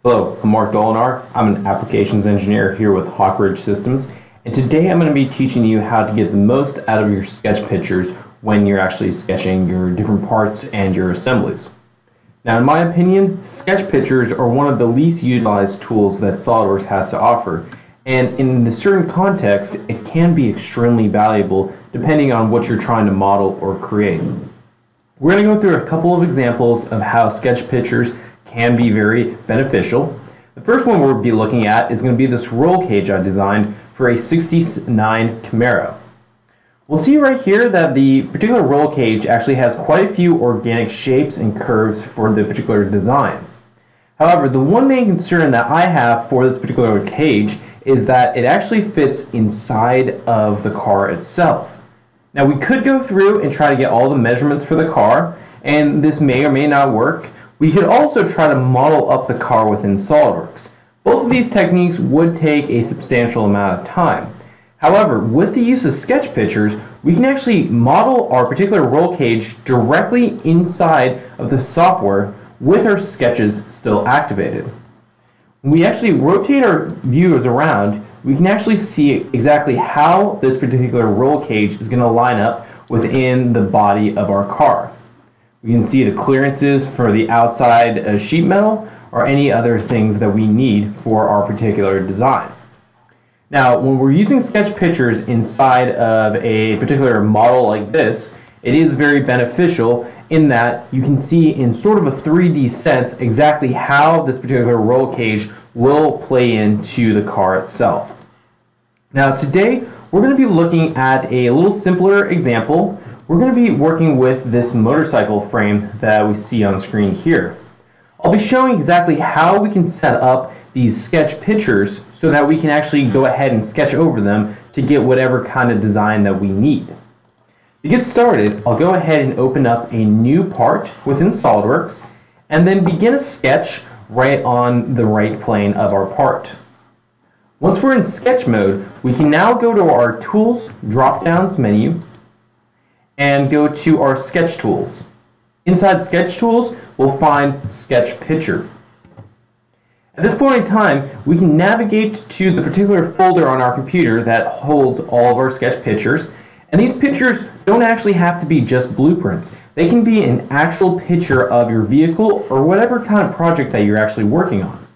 Hello, I'm Mark Dolinar. I'm an applications engineer here with Hawk Ridge Systems, and today I'm going to be teaching you how to get the most out of your sketch pictures when you're actually sketching your different parts and your assemblies. Now, in my opinion, sketch pictures are one of the least utilized tools that SOLIDWORKS has to offer, and in a certain context, it can be extremely valuable depending on what you're trying to model or create. We're going to go through a couple of examples of how sketch pictures can be very beneficial. The first one we'll be looking at is going to be this roll cage I designed for a 69 Camaro. We'll see right here that the particular roll cage actually has quite a few organic shapes and curves for the particular design. However, the one main concern that I have for this particular cage is that it actually fits inside of the car itself. Now, we could go through and try to get all the measurements for the car, and this may or may not work. We could also try to model up the car within SOLIDWORKS. Both of these techniques would take a substantial amount of time. However, with the use of sketch pictures, we can actually model our particular roll cage directly inside of the software with our sketches still activated. When we actually rotate our viewers around, we can actually see exactly how this particular roll cage is going to line up within the body of our car. We can see the clearances for the outside sheet metal or any other things that we need for our particular design. Now, when we're using sketch pictures inside of a particular model like this, it is very beneficial in that you can see in sort of a 3D sense exactly how this particular roll cage will play into the car itself. Now, today we're going to be looking at a little simpler example. We're going to be working with this motorcycle frame that we see on screen here. I'll be showing exactly how we can set up these sketch pictures so that we can actually go ahead and sketch over them to get whatever kind of design that we need. To get started, I'll go ahead and open up a new part within SOLIDWORKS and then begin a sketch right on the right plane of our part. Once we're in sketch mode, we can now go to our Tools drop-downs menu and go to our Sketch Tools. Inside Sketch Tools, we'll find Sketch Picture. At this point in time, we can navigate to the particular folder on our computer that holds all of our sketch pictures. And these pictures don't actually have to be just blueprints. They can be an actual picture of your vehicle or whatever kind of project that you're actually working on.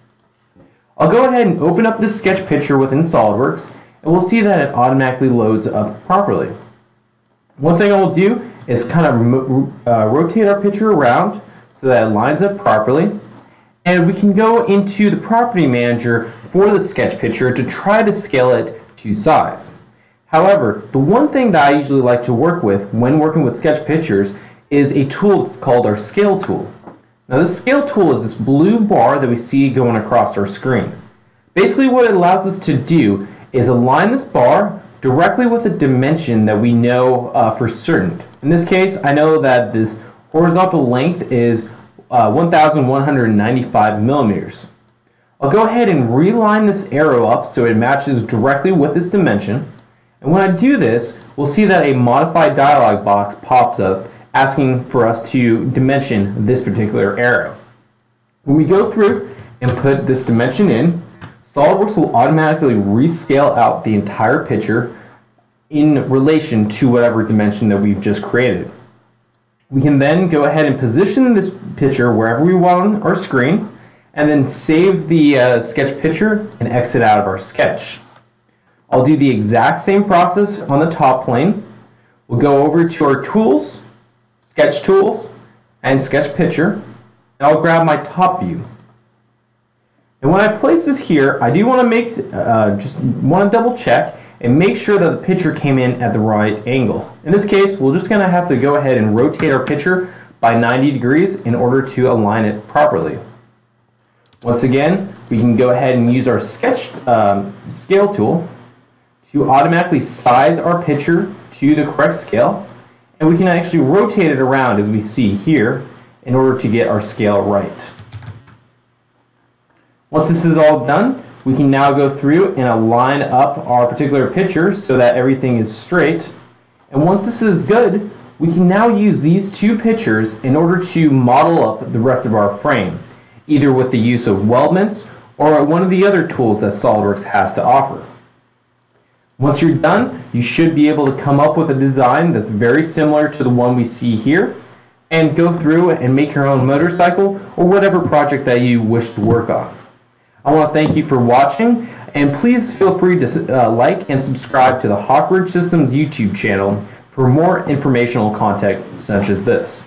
I'll go ahead and open up this sketch picture within SOLIDWORKS, and we'll see that it automatically loads up properly. One thing I will do is kind of rotate our picture around so that it lines up properly. And we can go into the property manager for the sketch picture to try to scale it to size. However, the one thing that I usually like to work with when working with sketch pictures is a tool that's called our scale tool. Now, this scale tool is this blue bar that we see going across our screen. Basically, what it allows us to do is align this bar directly with a dimension that we know for certain. In this case, I know that this horizontal length is 1,195 millimeters. I'll go ahead and realign this arrow up so it matches directly with this dimension. And when I do this, we'll see that a modified dialog box pops up asking for us to dimension this particular arrow. When we go through and put this dimension in, SOLIDWORKS will automatically rescale out the entire picture in relation to whatever dimension that we've just created. We can then go ahead and position this picture wherever we want on our screen, and then save the sketch picture and exit out of our sketch. I'll do the exact same process on the top plane. We'll go over to our Tools, Sketch Tools, and Sketch Picture, and I'll grab my top view. And when I place this here, I do want to double check and make sure that the picture came in at the right angle. In this case, we're just going to have to go ahead and rotate our picture by 90 degrees in order to align it properly. Once again, we can go ahead and use our sketch scale tool to automatically size our picture to the correct scale, and we can actually rotate it around as we see here in order to get our scale right. Once this is all done, we can now go through and align up our particular picture so that everything is straight. And once this is good, we can now use these two pictures in order to model up the rest of our frame. either with the use of weldments or one of the other tools that SOLIDWORKS has to offer. Once you're done, you should be able to come up with a design that's very similar to the one we see here and go through and make your own motorcycle or whatever project that you wish to work on. I want to thank you for watching, and please feel free to like and subscribe to the Hawk Ridge Systems YouTube channel for more informational content such as this.